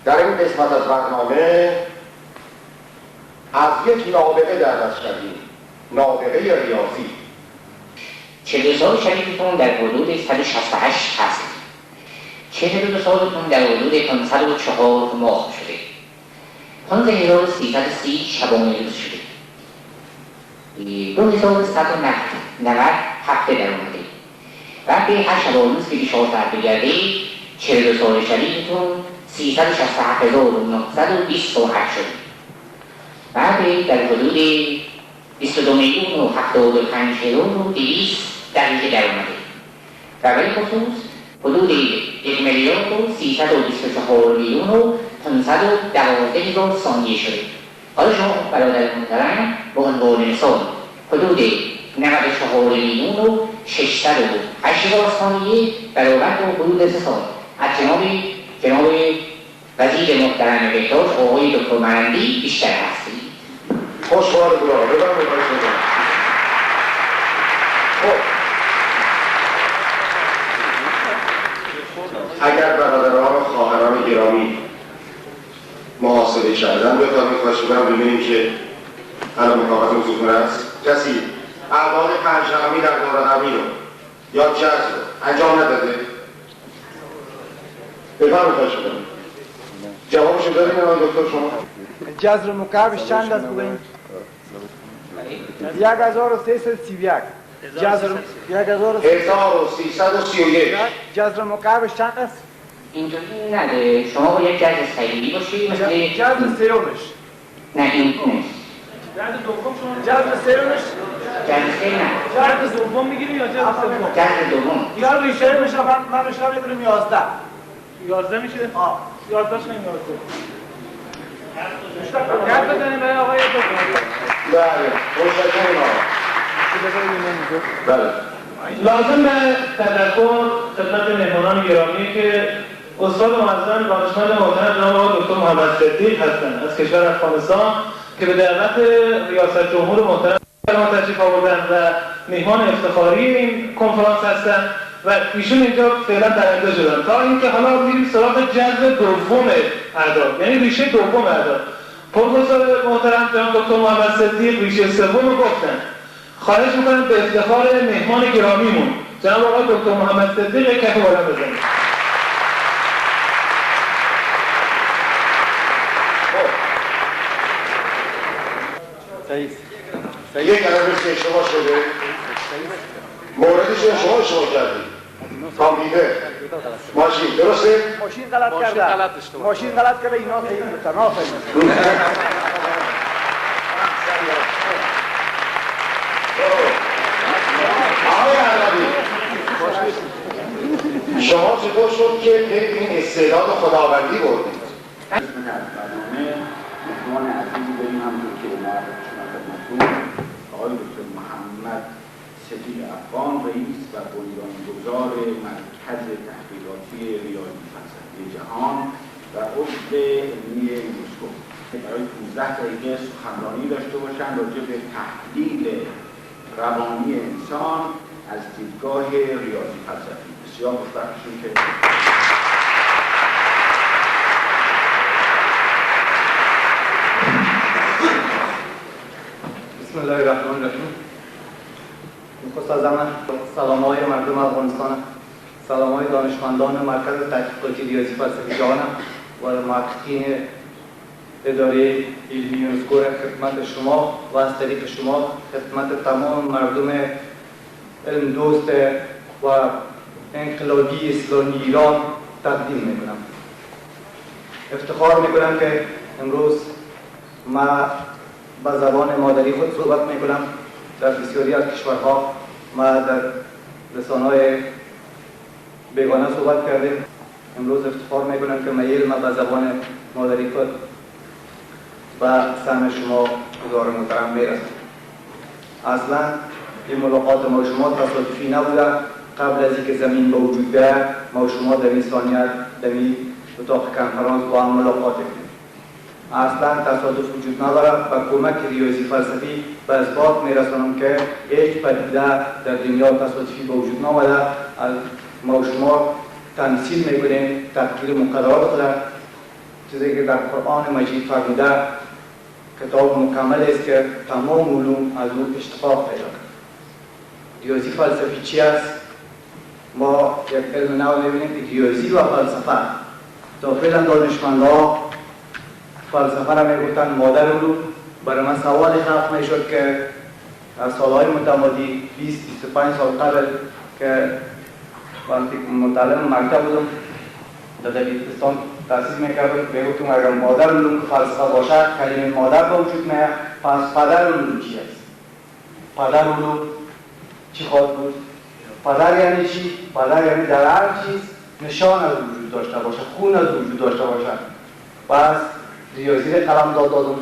در این قسمت از برنامه از یک نابغه دعوت شدیم، نابغه ریاضی. 42 سال شریفتون در حدود 168 هست. 42 سالتون در حدود 504 ماه شده. 15330 شبانه روز شده. 2190 هفته در اومده. وقتی هر شبانه روز که به 4 ساعت بگرده 42 سال شریفتون 367920 ساعت شده. بعد در حدود 22 میلیون و 75 هزار و 200 دقیقه در اومده. در ولی خصوص حدود 1 میلیارد و 324 میلیون و 512 هزار ثانیه شده. حالا شما برادر محترم به عنوان مثال حدود 94 میلیون و 608 هزار ثانیه برابر با حدود 3 سال از جناب وزیر محترم بهداشت آقای دکتر مرندی بیشتر هستید. خوشحال بودم. اگر برادران و خواهران گرامی محاسبه کردن بفرمایید خواهش می‌کنم ببینیم که الان کاغذ موضوع است. کسی اعداد پنجرقمی در دورهمی رو یا جذر رو انجام نداده؟ بفرمایید خواهش می‌کنم. جوابشو دارین آقای دکتر شما؟ جذر مکعبش چند است بگوییم؟ 1331. جذر 1331. جذر مکعبش چند است؟ اینجوری نداره. شما باید جذر صحیحی باشی مثل جذر سیومش. نه این نیست. جذر دوم شما جذر سیومش؟ جذر سه نه. جذر دوم میگیریم یا جذر سوم؟ جذر دوم. یا ریشه میشه من ریشه میگیرم 11. 11 میشه؟ 11 شما 11. مشتاق بدنیم برای آقای دکتر. بله، مشتاقم آقا. بله. لازم به تذکر خدمت مهمانان گرامی که استاد معظم دانشمند محترم جناب آقای دکتر محمد صدیق هستند از کشور افغانستان که به دعوت ریاست جمهور محترم تشریف آوردند و میهمان افتخاری این کنفرانس هستند و ایشون اینجا فعلا برنده شدن تا اینکه حالا میریم سراغ جذر دوم اعداد، یعنی ریشه دوم اعداد. پروفسور محترم جناب دکتر محمد صدیق ریشه سوم رو گفتن. خواهش میکنم به افتخار مهمان گرامیمون جناب آقای دکتر محمد صدیق یک کف بالا بزنید. یک کلمه که اشتباه شده موردش شما اشتباه کردید. کامپیوتر ماشین درسته؟ ماشین غلط کرده. ماشین غلط کرده اینا صحیح میشن. آقای عربی شما چطور شد که این استعداد خداوندی بردید؟ برنامه مهمان عزیزی داریم همونطور که معرفی خدمتتون آقای دکتر محمد صدیق افغان رئیس و بنیانگذار مرکز تحقیقاتی ریاضی فلسفی جهان و عضو علمی یونسکو برای 15 دقیقه سخنرانی داشته باشند راجع به تحلیل روانی انسان از دیدگاه ریاضی فلسفی. بسیار خوشبختشون که بسم الله الرحمن الرحیم. میخواست از همه سلامهای مردم افغانستان، سلامهای دانشمندان مرکز تحقیقاتی ریاضی فلسفی جهان و محققین اداره علمی یونسکو خدمت شما و از طریق شما خدمت تمام مردم علم دوست و انقلابی اسلامی ایران تقدیم میکنم. افتخار میکنم که امروز ما با زبان مادری خود صحبت میکنم. در بسیاری از کشورها ما در رسانه‌های بیگانه صحبت کردیم. امروز افتخار میکنم که من علم با زبان مادری خود و سهم شما حضار محترم میرسم. اصلا این ملاقات ما شما تصادفی نبوده. قبل از اینکه زمین به وجود بیاید ما شما در این ثانیت در این اتاق کنفرانس با هم ملاقات کردیم. اصلا تصادف وجود نداره و کمک ریاضی فلسفی به اثبات میرسانم که هیچ پدیده در دنیا تصادفی به وجود نآمده. ما شما تمثیل میکنیم تفکیر مقررات خود چیزی که در قرآن مجید فرموده کتاب مکمل است که تمام علوم از او اشتقاق پیدا کرد. ریاضی فلسفی چی است؟ ما یک علم نو می‌بینیم که ریاضی و فلسفه تا فعلا دانشمندها فلسفه را میگفتن مادر علوم. برای من سوال خلق میشد که در سالهای متمادی 20-25 سال قبل که وقتی متعلم مکتب بودم در دبیرستان تحصیل میکردم میگفتم اگر مادر علوم فلسفه باشد کلمه مادر به وجود میاد، پس پدر علوم چی است؟ پدر علوم چی خواهد بود؟ پدر یعنی چی؟ پدر یعنی در هر چیز نشان از وجود داشته باشد، خون از وجود داشته باشد. پس ریاضی را قلم دادم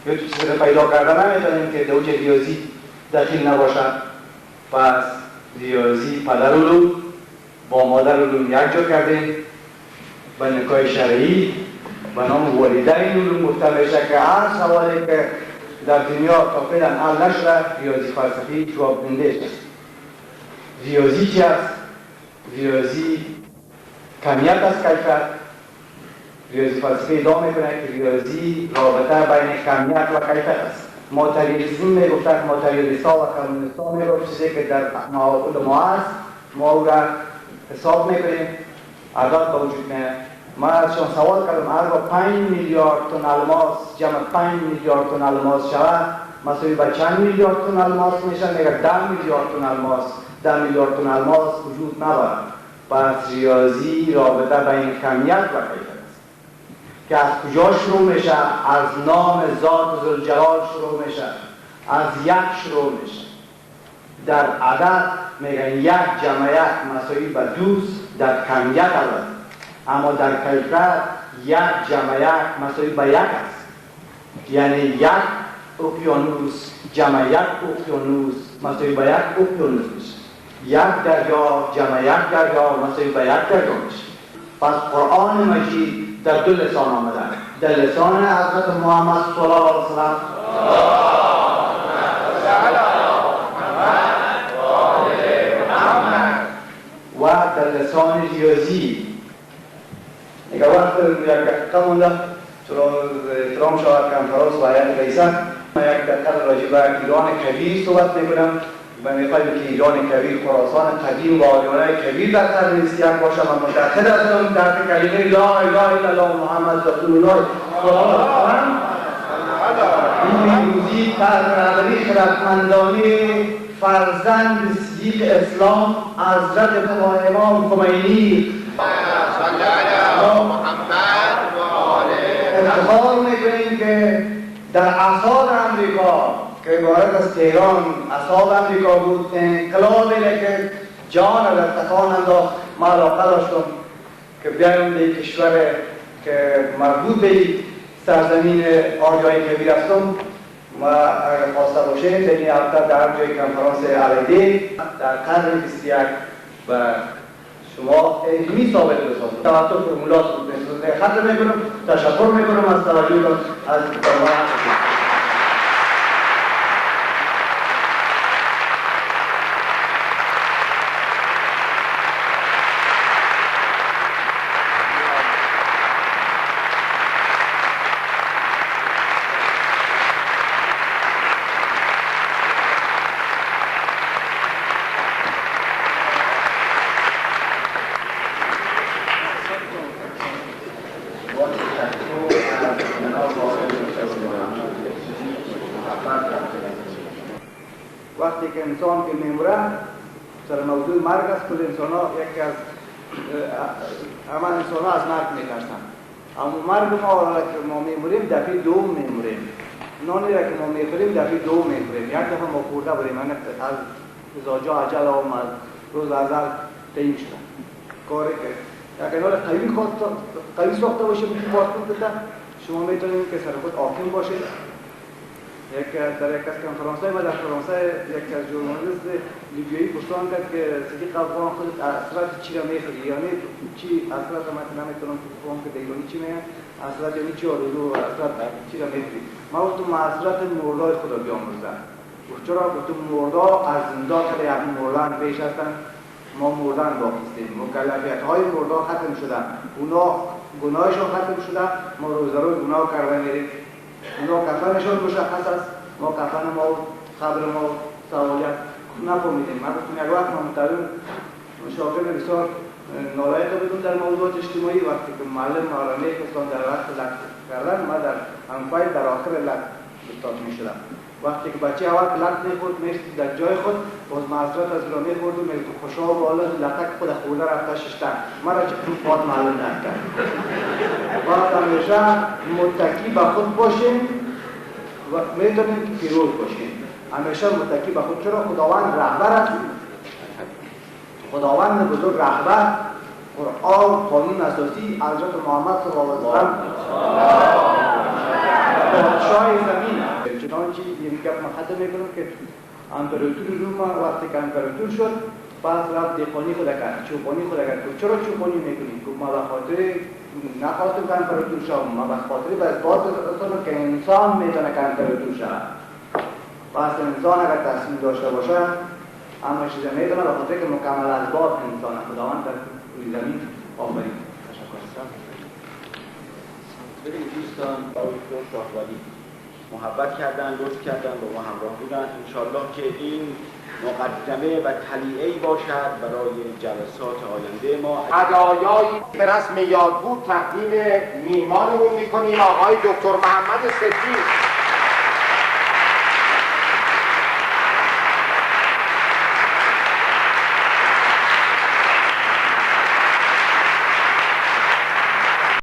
یا تو چیزی را پیدا کردن نمیتونیم که دوج ریاضی دخیل نباشد. پس ریاضی پدر علوم با مادر علوم یک جا کردیم به نکاح شرعی به نام والدین علوم گفته میشه که هر سوالی که در دنیا تا فعلا حل نشده ریاضی فلسفی جواب دهنده است. ریاضی چی است؟ ریاضی کمیت از کیفیت. ریاضی فلسفی ادعا میکنه که ریاضی رابطه بین کمیت و کیفیت است. ماتریالیسم میگفته که ماتریالیست‌ها و کمونیست‌ها میگفت چیزی که در معقول ما است ما او را حساب میکنیم عدد به وجود میاد. من ازشان سوال کردم اگر 5 میلیارد تن الماس جمع 5 میلیارد تن الماس شود مساوی به چند میلیارد تن الماس میشه؟ میگه 10 میلیارد تن الماس. 10 میلیارد تن الماس وجود ندارد. پس ریاضی رابطه بین کمیت و کیفیت است که از کجا شروع میشه؟ از نام ذات ذوالجلال شروع میشه، از یک شروع میشه. در عدد میگن یک جمع یک مساوی به دوست در کمیت البته، اما در کیفیت یک جمع یک مساوی به یک است. یعنی یک اقیانوس جمع یک اقیانوس مساوی به یک اقیانوس میشه. یک دریا جمع یک دریا مساوی به یک دریا میشه. پس قرآن مجید در دو لسان آمده، در لسان حضرت محمد صلی الله علیه وسلم و در لسان ریاضی. اگر وقت یک دقیقه مونده چرا احترام شود کنفرانس و هیئت رئیسه من یک دقیقه راجع به ایران کبیر صحبت میکنم و میخوایم که ایران کبیر خراسان قدیم و عالیانه کبیر در قرن 21 باشه و متحد هستم تحت کلمه لا اله الا الله محمد رسول الله صلی الله علیه وسلم. این پیروزی تحت رهبری خردمندانه فرزند صدیق اسلام حضرت امام خمینی افتخار میکنیم که در اعصاب امریکا که عبارت از تهران اعصاب امریکا بود انقلابی که جان در تکان انداخت. ما علاقه داشتم که بیایم به کشور که مربوط به سرزمین آریای کبیر هستم و اگر خواسته باشه در این هفته در جای کنفرانس علیده در قرن 21 و شما علمی ثابت بسازید. توسط فرمولات ختم میکنم. تشکر میکنم از توجهتان از برنامه. وقتی که انسان که میموره سر موضوع مرگ است. کل انسان ها یکی از همه انسان ها از مرگ میترسن، اما مرگ ما که ما میموریم دفعه دوم میموریم. نانی را که ما میخوریم دفعه دوم میخوریم. یک دفعه ما خورده بریم از ازاجا عجل آمد روز ازل تعیین شده کاری که یک انال قوی ساخته باشه بکنی بازکن بده شما میتونید که سر خود حاکم باشید. در یک از کنفرانس‌های ما در فرانسه یک از ژورنالیست لیبیایی پرسان کرد که صدیق افغان خودت اثرات چی را میخوری؟ یعنی چی اثرات من نمیتونم بفهمم که ایرانی چی میگن اثرات یعنی چی آرزو اثرات چی را میخوری؟ ما گفتم اثرات مردای خدا بیامرزه. گفت چرا؟ گفتم مردا از زنده که یک مردن پیش هستن ما مردن باقی هستیم. مکلفیت‌های مردا ختم شدن. اونا گناهشون ختم شده، ما روز روز گناه کرده میریم. اونا کفنشون مشخص است، ما کفن ما و قبر ما و سوالیت نفهمیدیم. من گفتم یک وقت متعلم شاگرد بسیار نالایق بدون در موضوعات اجتماعی، وقتی که معلم مارانه کسان در وقت لک کردن، ما در انفای در آخر لک بستاد می شدم. وقتی که بچه اول لک میخورد میشت در جای خود، باز معذرت از را میخورد و میگفت خوشحال و حالا لطک خود خورده رفته ششتن، مرا چه پاد معلوم نکرد. باید همیشه متکی به خود باشیم و میتونیم که پیروز باشیم. همیشه متکی به خود، چرا خداوند رهبر است. خداوند بزرگ رهبر، قرآن قانون اساسی، حضرت محمد صلی الله علیه و سلم پادشاه زمین است. چنانچه یک گپ ختم میکنم که امپراتور روم وقتی که امپراتور شد، پس رفت دهقانی خود کرد، چوپانی خود کرد. چرا چوپانی میکنید؟ ما به خاطر نخواستم که امپراتور شوم، ما به خاطر به اثبات که انسان میتونه که امپراتور شود. پس انسان اگر تصمیم داشته باشه اما چیزی میدونه، به خاطر که مکمل اسباب انسان خداوند در روی زمین آفرید. تشکر. بریم دوستان با دکتر شاهولی محبت کردن، لطف کردن، با ما همراه بودن. انشالله که این مقدمه و تلیعه‌ای باشد برای جلسات آینده ما. هدایایی به رسم یادبود تقدیم میهمانمون میکنیم، آقای دکتر محمد